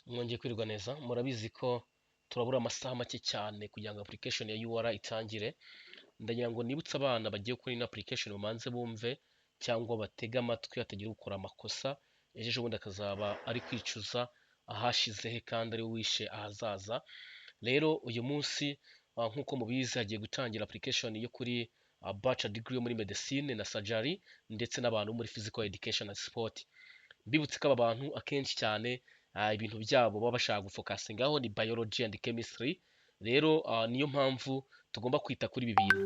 Mwongeye kwirirwa neza murabizi ko turabura amasaha make cyane kugira ngo application ya UR itangire. Ndagira ngo nibutse abana bagiye kuri ino application bamanze bumve cyangwa batege amatwi hatagira ukora amakosa ejo bundi akazaba ari kwicuza ahashize he kandi ari we wishe ahazaza. Rero uyu munsi nk'uko mubizi hagiye gutangira application yo kuri bachelor degree yo muri medicine na surgery ndetse n'abantu muri physical education and sport. Mbibutse ko aba bantu akenshi cyane ibintu byabo baba bashaka gufokasingaho ni biology and chemistry. Rero niyo mpamvu tugomba kwita kuri ibi bintu.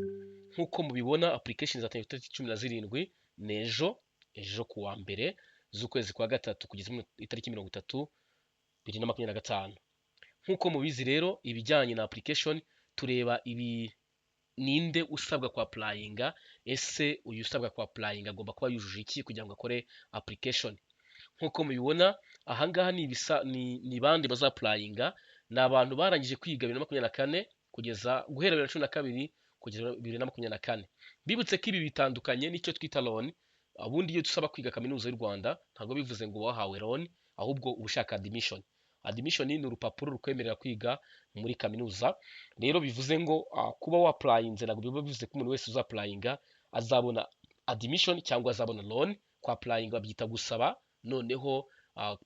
Nk'uko mubibona application zatangiye itariki 17 ejo ku wa mbere z'ukwezi kwa gatatu kugeza itariki 30 2025. Nk'uko mubizi rero ibijyanye na application tureba ibi ninde usabwa kwa applyinga, ese uyu usabwa kwa applyinga agomba kuba yujuje iki kugira ngo akore application. Nk'uko mubibona ahangaha ni bandi baza applyinga, ni abantu barangije kwiga 2024 kugeza guhera 2012 kugeza 2024. Bibutse ko ibi bitandukanye n'icyo twita loan. Ubundi iyo dusaba kwiga kaminuza y'u Rwanda ntabwo bivuze ngo wahawe loan, ahubwo ubushaka admission. Admission ni urupapuro rukwemerera kwiga muri kaminuza. Rero bivuze ngo kuba wa applyinze ntabwo bivuze ko umuntu wese uza applyinga azabona admission cyangwa azabona loan. Kwa applyinga babyita gusaba, noneho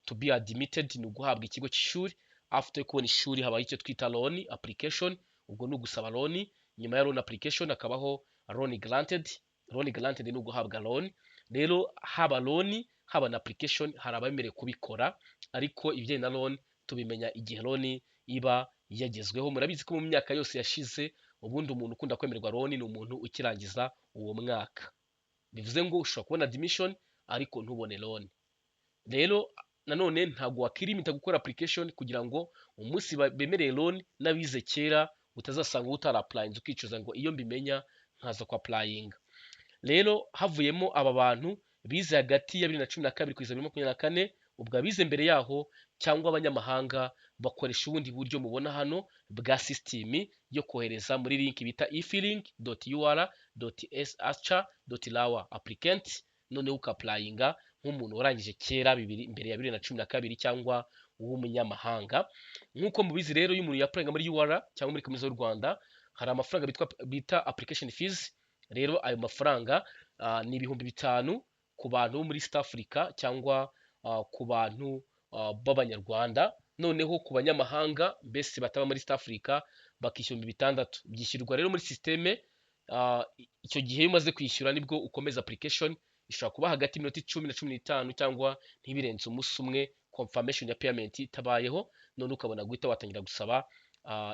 to be admitted ni uguhabwa ikigo cy'ishuri. After kubona ishuri habaho icyo twita loan application, ubwo ni ugusaba loan. Nyuma ya loan application hakabaho loan granted. Loan granted ni uguhabwa loan. Rero haba loan haba na application hari abemerewe kubikora, ariko ibijyanye na loan tubimenya igihe loan iba yagezweho. Murabizi ko mu myaka yose yashize ubundi umuntu ukunda kwemererwa loan ni umuntu ukirangiza uwo mwaka. Bivuze ngo ushobora kubona admission ariko ntubone loan. Rero nanone ntabwo wakirimita gukora application kugira ngo umunsi bemereye loan n'abize kera utazasanga utara applying ukicuza ngo iyo mbimenya nkaza kwa applying. Rero havuyemo aba bantu bize hagati ya 2012 kugeza 2024, ubwo abize mbere yaho cyangwa abanyamahanga bakoresha ubundi buryo mubona hano bwa system yo kohereza muri link bita efiling.ur.shr.law applicant, noneho ukapplyinga nk'umuntu warangije kera mbere ya 2012 cyangwa uw'umunyamahanga. Nk'uko mubizi rero iyo umuntu yapplyinga muri UR cyangwa muri kaminuza y'u Rwanda hari amafaranga bita application fees. Rero ayo mafaranga ni 5,000 ku bantu bo muri East Africa cyangwa ku bantu b'abanyarwanda, noneho ku banyamahanga mbese bataba muri East Africa bakishyura 6,000. Byishyurwa rero muri systeme. Icyo gihe iyo umaze kwishyura nibwo ukomeza application. Ishobora kuba hagati y'iminota 10 na 15 cyangwa ntibirenze umunsi umwe confirmation ya payment itabayeho, none ukabona guhita watangira gusaba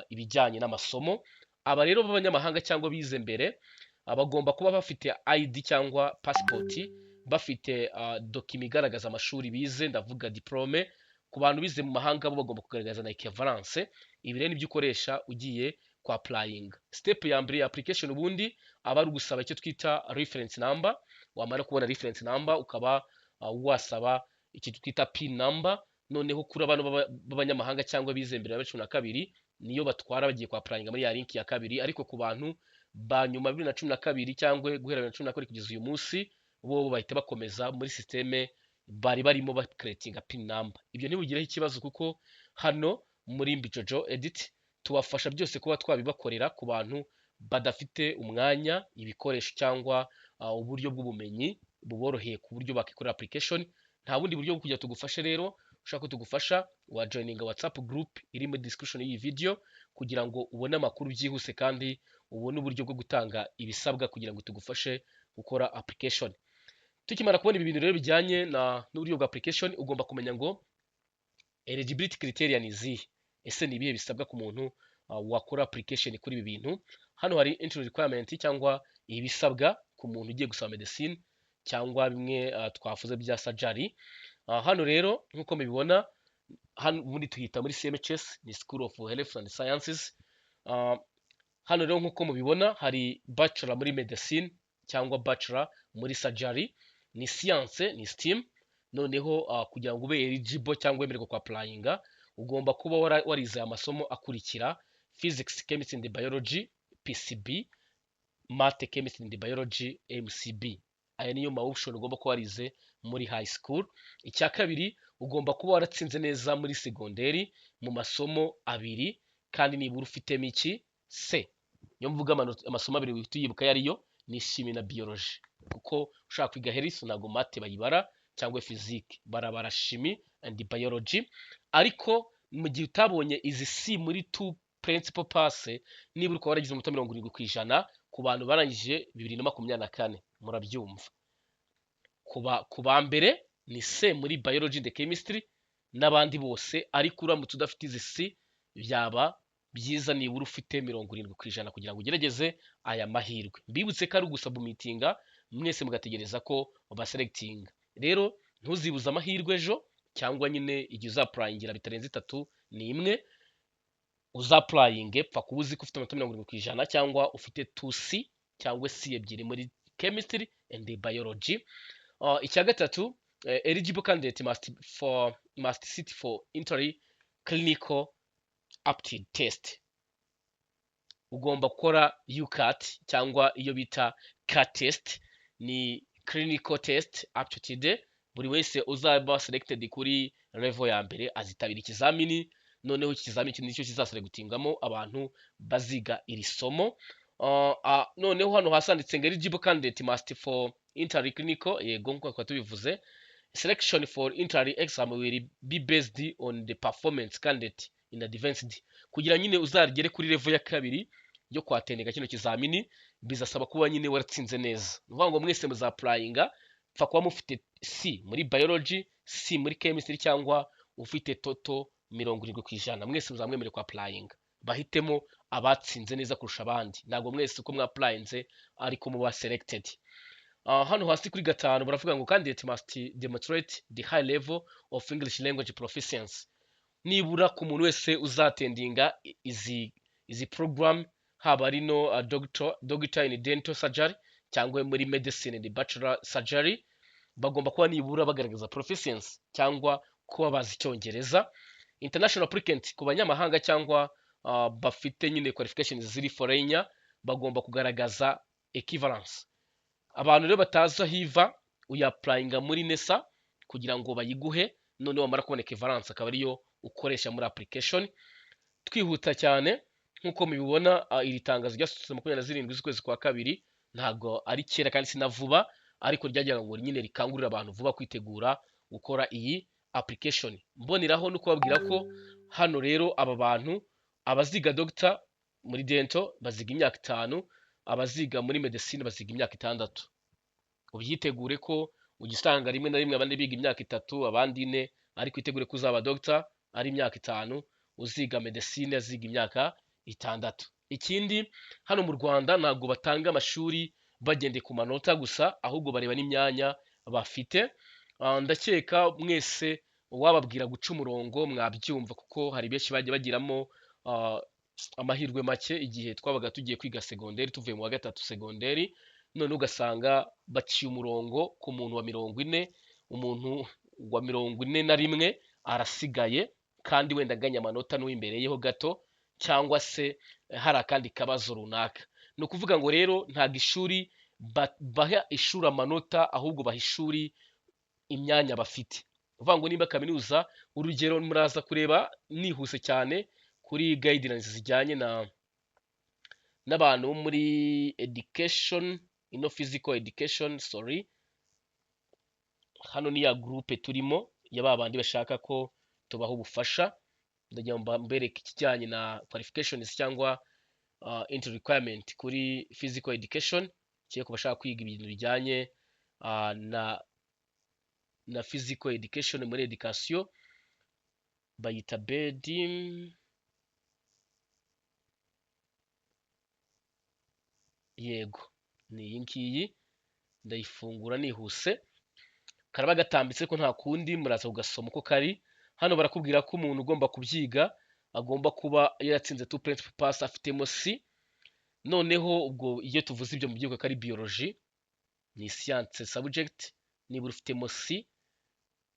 ibijyanye n'amasomo. Aba rero b'abanyamahanga cyangwa bize mbere bagomba kuba bafite ID cyangwa passport, bafite document igaragaza amashuri bize, ndavuga diplome. Ku bantu bize mu mahanga bo bagomba kugaragaza na equivalence. Ibi rero nibyo ukoresha ugiye kwa applying. Step ya mbere ya application ubundi aba ari ugusaba icyo twita reference number. Wamara kubona reference number ukaba wasaba icyo twita pin number. Noneho kuri abantu b'abanyamahanga cyangwa bize mbere ya 2012 niyo batwara bagiye kwa applying muri ya link ya kabiri, ariko ku bantu ba nyuma 2012 cyangwa guhera 2012 kugeza uyu munsi bo bahita bakomeza muri systeme bari barimo ba creating pin number. Ibyo ntibugireho ikibazo kuko hano muri Mbijojo Edit tubafasha byose kuba twabibakorera ku bantu badafite umwanya, ibikoresho cyangwa uburyo bw'ubumenyi buboroheye ku buryo bakikorera application. Nta bundi buryo bwo kujya tugufashe. Rero ushaka ko tugufasha wa joininga WhatsApp group iri muri description y'iyi video kugira ngo ubone amakuru byihuse kandi ubone uburyo bwo gutanga ibisabwa kugira ngo tugufashe gukora application. Tukimara kubona ibi bintu rero bijyanye n'uburyo bwa application, ugomba kumenya ngo eligibility criteria ni izihe. Ese ni ibihe bisabwa ku muntu wakora application kuri ibi bintu. Hano hari entry requirement cyangwa ibisabwa ku muntu ugiye gusaba medicine cyangwa bimwe twavuze bya surgery. Hano rero nk'uko mubibona hano muri tuhita muri CMHS, ni School of Health and Sciences. Hano rero nk'uko mubibona hari bachelor muri medicine cyangwa bachelor muri surgery, ni science, ni STEM. Noneho kugira ngo ube eligible cyangwa wemererwa kwa applyinga ugomba kuba warize amasomo akurikira: physics, chemistry and biology PCB, math, chemistry and biology MCB. Aya niyo ma option ugomba kuba warize muri high school. Icya kabiri ugomba kuba waratsinze neza muri segonderi mu masomo abiri kandi nibura ufitemo iki C. Niyo mvuga amasomo abiri wihita uyibuka ayo ariyo ni chimie na biology, kuko ushaka kwiga heriso ntabwo mate bayibara cyangwa physique, barabara chimie and biology. Ariko mu gihe utabonye izi C muri two principal pass, nibura ukaba waragize amanota 70% ku bantu barangije 2024, murabyumva. Ku ba mbere ni C muri biology and chemistry n'abandi bose, ariko uramutse udafite izi C byaba byiza nibura ufite 70% kugira ngo ugerageze aya mahirwe. Mbibutse ko ari ugusabumitinga mwese mugategereza ko baselectinga. Rero ntuzibuze amahirwe ejo, cyangwa nyine igihe uzapurayingira bitarenze 3-1 uzapurayinge, pfa kuba uzi ko ufite amanota 70% cyangwa ufite 2C cyangwa C ebyiri muri chemistry and biology. Icya gatatu, eligible candidate must sit for entry clinical aptitude test. Ugomba gukora UCAT cyangwa iyo bita CAT test, ni clinical test aptitude. Buri wese uzaba selected kuri level ya mbere azitabira ikizamini, noneho iki kizamini nicyo kizaselectingamo abantu baziga iri somo. Noneho hano hasanditse ngo eligible candidate must for entry clinical, yego nkuko tubivuze. Selection for entry exam will be based on the performance candidate in advanced. Kugira nyine uzagere kuri level ya kabiri yo kwatendeka kino kizamini, bizasaba kuba nyine waratsinze neza. Nuvuga ngo mwese muzapurayinga, pfa kuba mufite C muri biology, C muri chemistry, cyangwa ufite toto 70%. Mwese muzamwemere kwa applying, bahitemo abatsinze neza kurusha abandi. Ntabwo mwese uko mwapurayinze ariko muba selected. Hano hasi kuri 5 baravuga ngo candidate must demonstrate the high level of English language proficiency. Nibura ku muntu wese uzatendinga izi program, haba ari no doctor in dental surgery cyangwa muri medicine and bachelor surgery, bagomba kuba nibura bagaragaza proficiency cyangwa kuba bazi Icyongereza. International applicant ku banyamahanga cyangwa bafite nyine qualifications ziri foreign, bagomba kugaragaza equivalence. Abantu rero bataza hiva uyapplyinga muri NESA kugira ngo bayiguhe, none wamara kubona equivalence akaba ariyo ukoresha muri application. Twihuta cyane nkuko mubibona, iri tangazo ryasutse 27 z'ukwezi kwa kabiri, ntago ari kera kandi sinavuba, ariko ryajyaga ngo nyine rikangurira abantu vuba kwitegura gukora iyi application. Mboneraho no kubabwira ko hano rero aba bantu abaziga doctor muri dental baziga imyaka 5, abaziga muri medicine baziga imyaka 6. Ubyitegure ko ugisanga rimwe na rimwe abandi biga imyaka 3 abandi 4, ariko itegure ko uzaba doctor ari imyaka 5, uziga medicine aziga imyaka 6. Ikindi hano mu Rwanda ntabwo batanga amashuri bagendeye ku manota gusa, ahubwo bareba n'imyanya bafite. Ndakeka mwese wababwira guca umurongo mwabyumva, kuko hari benshi bagiye bagiramo amahirwe make igihe twabaga tugiye kwiga segonderi, tuvuye mu wa gatatu segonderi, none ugasanga baciye umurongo ku muntu wa 40, umuntu wa 41 arasigaye kandi wenda aganya amanota n'uw'imbere yeho gato, cyangwa se hari akandi kabazo runaka. Ni ukuvuga ngo rero ntabwo ishuri baha ishuri amanota, ahubwo baha ishuri imyanya bafite. Uvuga ngo nimba kaminuza, urugero muraza kureba nihuse cyane kuri guidelines zijyanye n'abantu muri education, physical education, hano ni ya groupe turimo ya babandi bashaka ko tubaho ubufasha. Ndagira ngo mbereke ikijyanye na qualifications cyangwa entry requirement kuri physical education, kiye ku bashaka kwiga ibintu bijyanye na physical education muri education, bayita BEDIM. Yego, ni iyi ngiyi, ndayifungura nihuse. Karaba gatambitse ko nta kundi, muraza kugasoma uko kari. Hano barakubwira ko umuntu ugomba kubyiga agomba kuba yaratsinze 2 principal pass, afitemo C. Noneho ubwo iyo tuvuze ibyo mu byuko kari biology ni science subject, niba ufitemo C,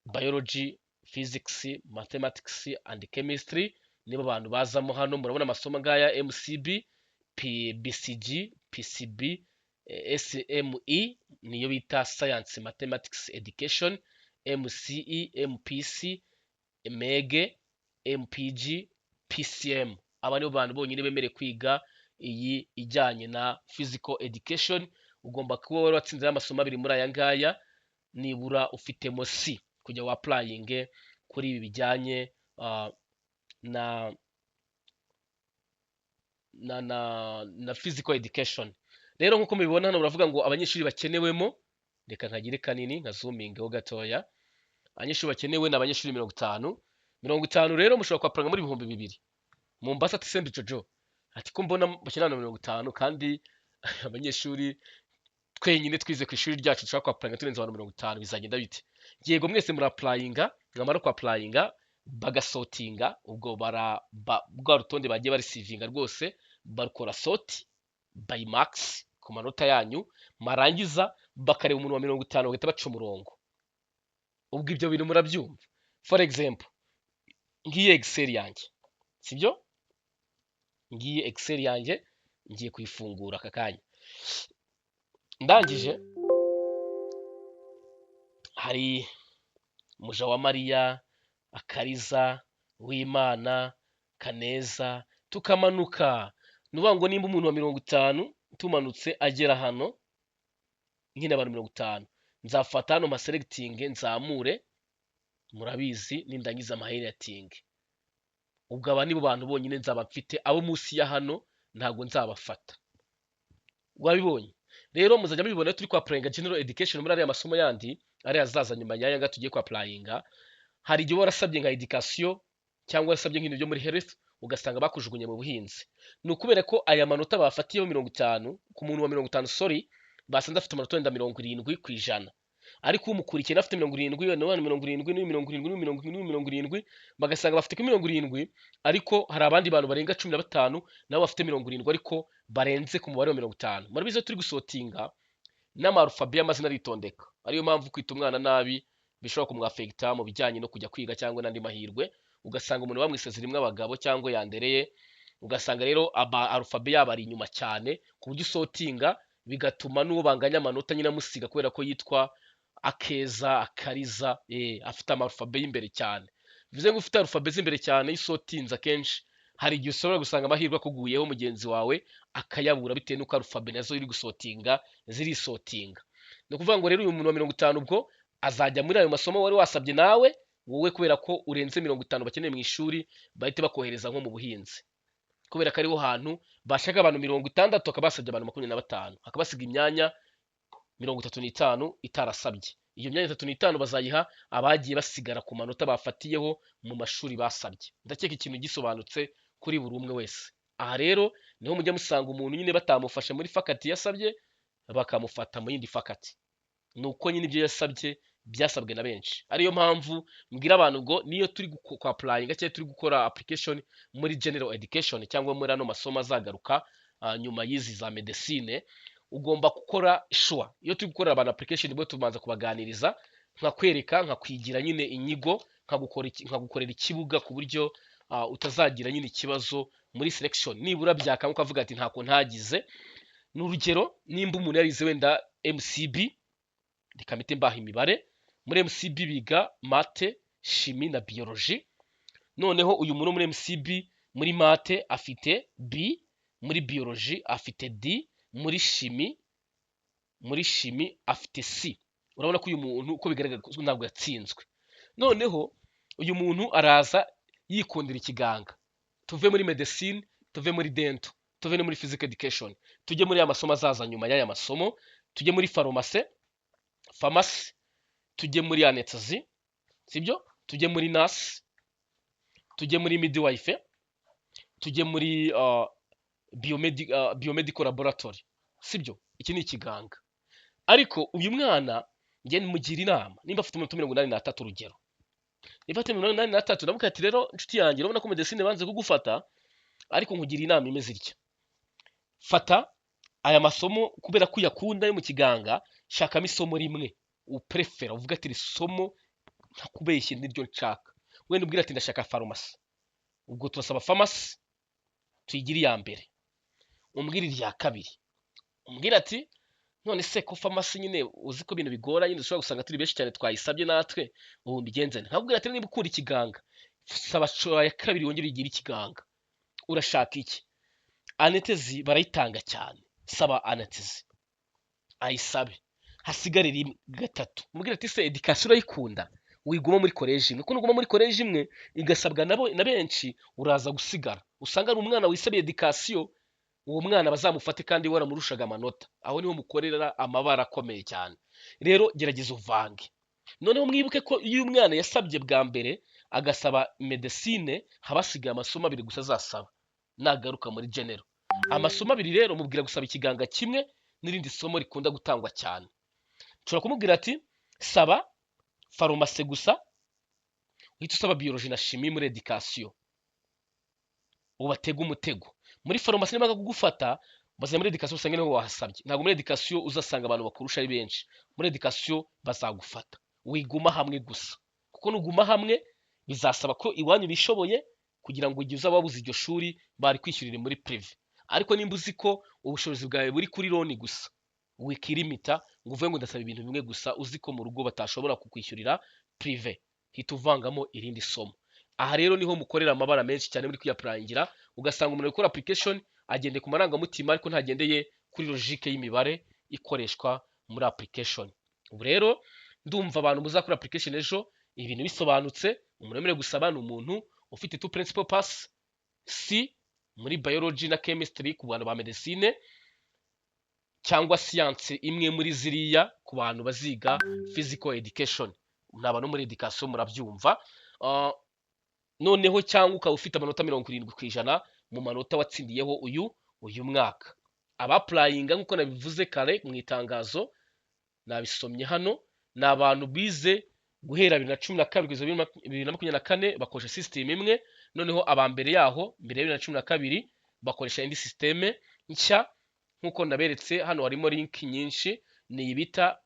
biology, physics, mathematics and chemistry niba abantu bazamo. Hano murabona amasomo ngaya MCB, BCG, PCB, SME niyo bita science mathematics education, MCE, MPC, MEG, MPG, PCM. Aba nibo bantu bonyine bemerewe kwiga iyi ijyanye na physical education. Ugomba kuba wari watsinze amasomo abiri muri aya ngaya, nibura ufitemo C kujya wa applying kuri ibi bijyanye na physical education. Rero nkuko mubibona hano baravuga ngo abanyeshuri bakenewemo, reka nkagire kanini nka zoomingeho gatoya. Abanyeshuri bakenewe ni abanyeshuri 50. 50 rero mushobora kwapuranga muri 2,000. Mombasa ati Sembi Jojo ati ko mbona bakenana 50 kandi abanyeshuri twenyine twize ku ishuri ryacu dushaka kwapuranga turenze abantu 50 bizagenda bite? Yego mwese muri applyinga, ngamara kwa applyinga bagasotinga, ubwo bwa rutonde bagiye barisivinga rwose barukora sort by max ku manota yanyu, marangiza bakareba umuntu wa 50 bagahita baca umurongo. Ubwo ibyo bintu murabyumva. For example, ngiye Excel yanjye, sibyo? Ngiye Excel yanjye ngiye kuyifungura aka kanya. Ndangije hari Muja wa Mariya, Akariza, Wimana, Kaneza, tukamanuka. Nuvuga ngo nimba umuntu wa 50 tumanutse agera hano nkine abantu 50, nzafata hano selecting nzamure, murabizi nindangiza amaherating. Ubwo aba nibo bantu bonyine nzaba mfite, abo munsi ya hano ntago nzabafata. Wabibonye? Rero muzajya mubibona turi kwa applyinga general education muri ariya masomo yandi ari azaza nyuma yaya nga tugiye kwa applyinga. Hari igihe warasabye nka education cyangwa warasabye nk'ibintu byo muri health ugasanga bakujugunye mu buhinzi. Ni ukubera ko aya manota bafatiyeho 50 ku muntu wa 50, sorry, basanze afite amanota wenda 70 ku ijana, ariko umukurikiye afite 70 70 bagasanga bafite ku 70, ariko hari abandi bantu barenga 15 nabo bafite 70 ariko barenze ku mubare wa 50. Murabize turi gusotinga n'amarufabe y'amazina aritondeka, ariyo mpamvu kwita umwana nabi bishobora kumwafekta mu bijyanye no kujya kwiga cyangwa n'andi mahirwe. Ugasanga umuntu bamwiseze rimwe abagabo cyangwa yandereye, ugasanga rero arufabe yaba ari inyuma cyane ku buryo usotinga bigatuma n'uwo banganya amanota nyine amusiga kubera ko yitwa Akeza, Akariza, afite amarufabe y'imbere cyane. Bivuze ngo ufite arufabe z'imbere cyane isotinza kenshi hari igihe ushobora gusanga amahirwe akuguyeho mugenzi wawe akayabura bitewe n'uko arufabe nazo iri gusotinga zirisotinga. Ni ukuvuga ngo rero uyu muntu wa 50 ubwo azajya muri ayo masomo wari wasabye nawe, wowe kubera ko urenze 50 bakeneye mu ishuri bahite bakohereza nko mu buhinzi, kubera ko ariho hantu bashaka abantu 60 akabasabye abantu 25, akabasiga imyanya 35 itarasabye. Iyo myanya 35 bazayiha abagiye basigara ku manota bafatiyeho mu mashuri basabye. Ndakeka ikintu gisobanutse kuri buri umwe wese. Aha rero niho mujya musanga umuntu nyine batamufashe muri faculty yasabye bakamufata mu yindi faculty. Nuko nyine ibyo yasabye byasabwe na benshi. Ariyo mpamvu mbwira abantu ngo niyo turi kwa applyinga cyangwa turi gukora application muri general education cyangwa muri ano masomo azagaruka nyuma y'izi za medicine, ugomba gukora sure. Iyo turi gukora abantu application bwo tumanza kubaganiriza, nkakwereka, nkakwigira nyine inyigo, nkagukorera ikibuga ku buryo utazagira nyine ikibazo muri selection. Nibura byakanga ukavuga ati ntako ntagize. N'urugero nimba umuntu yarize wenda MCB, ndikamite mbaha imibare, muri MCB biga mate, chimie na biologie. Noneho uyu muntu muri MCB muri mate afite B, muri biologie afite D, muri chimie afite C. Urabona ko uyu muntu uko bigaragara ntabwo yatsinzwe. Noneho uyu muntu araza yikundira ikiganga. Tuve muri medicine, tuve muri dental, tuve no muri physical education, tujye muri amasomo azaza nyuma y'aya masomo, tujye muri pharmacy, tujye muri anesthesi, sibyo? Tujye muri nurse, tujye muri midwife, tujye muri biomedical laboratory, sibyo? Iki ni ikiganga. Ariko uyu mwana nge mugira inama, nimba afite 83 urugero, niba afite 83 ndavuga ati rero inshuti yanjye urabona ko medicine banze kugufata, ariko nkugira inama imeze itya. Fata aya masomo kubera ko yakunda yo mu kiganga, shakamo isomo rimwe uprefera, uvuga ati isomo ntakubeshye niryo nshaka. Wenda ubwira ati ndashaka pharmacy, ubwo turasaba pharmacy tuyigira iya mbere. Umbwira irya kabiri, umbwira ati none se ko pharmacy nyine uzi ko ibintu bigora nyine ushobora gusanga turi benshi cyane twayisabye natwe ubu mbigenze nkabwira ati niba ukunda ikiganga saba shora ya kabiri wongere ugire ikiganga urashaka iki anetezi barayitanga cyane saba anetezi ayisabe hasigare rimwe gatatu mubwira ati se education urayikunda wiguma muri koleji imwe ko nuguma muri koleji imwe igasabwa na benshi uraza gusigara usanga ari umwana wisabiye education uwo mwana bazamufate kandi waramurushaga amanota aho niho mukorera amabara akomeye cyane rero gerageza uvange noneho mwibuke ko iyo umwana yasabye bwa mbere agasaba medecine habasigaye amasomo abiri gusa azasaba nagaruka muri genero amasomo abiri rero mubwira gusaba ikiganga kimwe n'irindi somo rikunda gutangwa cyane nshobora kumubwira ati saba farumase gusa uhita usaba biologie na chimie muri education ubatega umutego muri farumasi niba kugufata baza muri education usanga niho wahasabye ntabwo muri education uzasanga abantu bakurusha ari benshi muri education bazagufata wiguma hamwe gusa kuko nuguma hamwe bizasaba ko iwanyu bishoboye kugira ngo igihe uzaba wabuze iryo shuri bari kwishyurira muri prive ariko nimba uzi ko ubushobozi bwawe buri kuri loni gusa wikirimita ngo uvuge ngo ndasaba ibintu bimwe gusa uzi ko mu rugo batashobora kukwishyurira prive hita uvangamo irindi somo aha rero niho mukorera amabara menshi cyane muri kwiyapurangira ugasanga umuntu ukora application agendeye ku marangamutima ariko ntagendeye kuri logique y'imibare ikoreshwa muri application ubu rero ndumva abantu muzakora application ejo ibintu bisobanutse umuntu wemerewe gusaba ni umuntu ufite two principal pass C muri biology na chemistry ku bantu ba medicine cyangwa science imwe muri ziriya ku bantu baziga physical education naba no muri education murabyumva noneho cyangwa ukaba ufite amanota 70% mu manota watsindiyeho uyu mwaka abaplayinga nkuko nabivuze kare mu itangazo nabisomye hano ni abantu bize guhera 2012 kugeza 2024 bakoresha system imwe noneho abambere yaho mbere ya 2012 bakoresha indi systeme nshya nkuko naberetse hano harimo link nyinshi ni ibita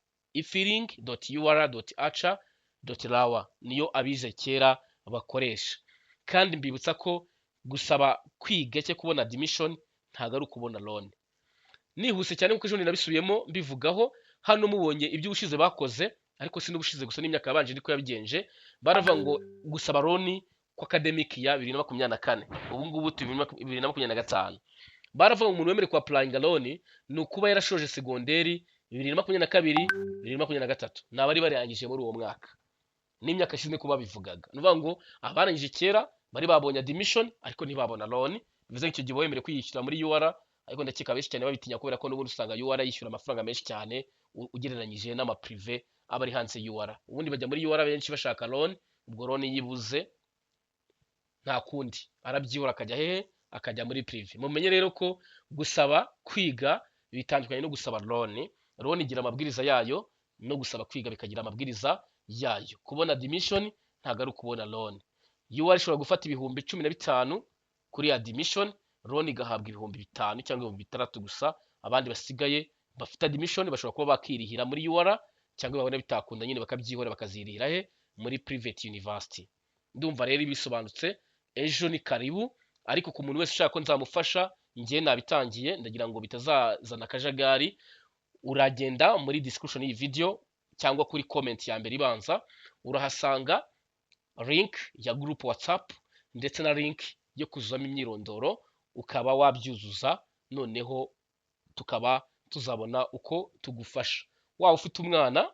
ifilling.ur.acha.rawa niyo abize kera bakoresha kandi mbibutsa ko gusaba kwiga cyo kubona admission ntago ari ukubona loan nihuse cyane kuko ejo nabisubiyemo mbivugaho hano mubonye ibyo ubushize bakoze ariko si n'ubushize gusa n'imyaka yabanje ndiko yabigenje baravuga ngo gusaba loan ku academic ya 2024 ubu ngubu 2025 baravuga umuntu wemere ku applying loan ni ukuba yarashoje segonderi 2022 2023 nabari barangije muri uwo mwaka n'imyaka ishize kuba bivugaga nuvuga ngo abarangije kera bari babonye admission ariko ntibabona loan bivuze icyo gihe wemere kwiyishyura muri UR ariko ndakeka benshi cyane babitinya kubera ko n'ubundi usanga UR yishyura amafaranga menshi cyane ugereranyije n'ama privé abari hanze UR ubundi bajya muri UR benshi bashaka loan ubwo loan yibuze nta kundi arabyibura akajya hehe akajya muri privé mumenye rero ko gusaba kwiga bitandukanye no gusaba loan igira amabwiriza yayo no gusaba kwiga bikagira amabwiriza yayo kubona admission ntago ari ukubona loan UR ishobora gufata ibihumbi 15 kuri admission loan igahabwa ibihumbi 5 cyangwa ibihumbi 6 gusa abandi basigaye bafite admission bashobora kuba bakirihira muri UR cyangwa babona bitakunda nyine bakabyihora bakazirihira he muri private university ndumva rero ibisobanutse ejo ni karibu ariko ku muntu wese ushaka ko nzamufasha ngiye nabitangiye ndagira ngo bitazazana akajagari uragenda muri description y'iyi video cyangwa kuri comment ya mbere ibanza urahasanga link ya group WhatsApp ndetse na link yo kuzuzamo imyirondoro ukaba wabyuzuza noneho tukaba tuzabona uko tugufasha waba ufite umwana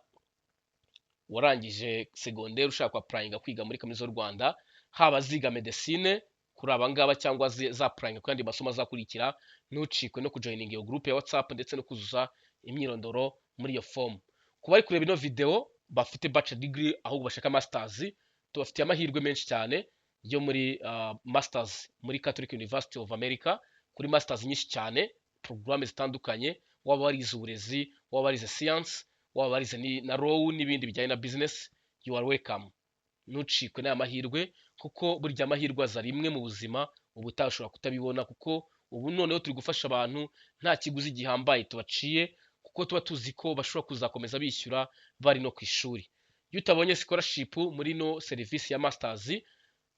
warangije segonderi ushaka applying kwiga muri kaminuza y'u Rwanda haba ziga medicine kuri abangaba cyangwa za applying kandi masomo azakurikira ntucikwe no kujoininga iyo group ya WhatsApp ndetse no kuzuza imyirondoro muri iyo form kuba ari kureba ino video bafite bachelor degree ahubwo bashaka masters tubafitiye amahirwe menshi cyane yo muri masters muri Catholic University of America kuri masters nyinshi cyane programme zitandukanye waba warize uburezi waba warize science waba warize na law n'ibindi bijyanye na business you are welcome ntucikwe n'aya mahirwe kuko burya amahirwe aza rimwe mu buzima ubutashobora kutabibona kuko ubu noneho turi gufasha abantu nta kiguzi gihambaye tubaciye kuko tuba tuzi ko bashobora kuzakomeza bishyura bari no ku ishuri iyo utabonye scholarship muri no service ya masters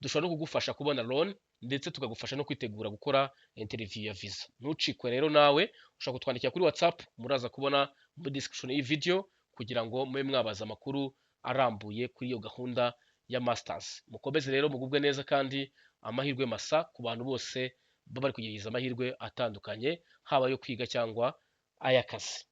dushobora no kugufasha kubona loan ndetse tukagufasha no kwitegura gukora interview ya visa. Ntucikwe rero nawe, ushobora kutwandikira kuri WhatsApp, muraza kubona muri description y'iyi video kugira ngo mube mwabaza amakuru arambuye kuri iyo gahunda ya masters. Mukomeze rero mugubwe neza kandi amahirwe masa ku bantu bose baba bari kugerageza amahirwe atandukanye, haba yo kwiga cyangwa ay'akazi.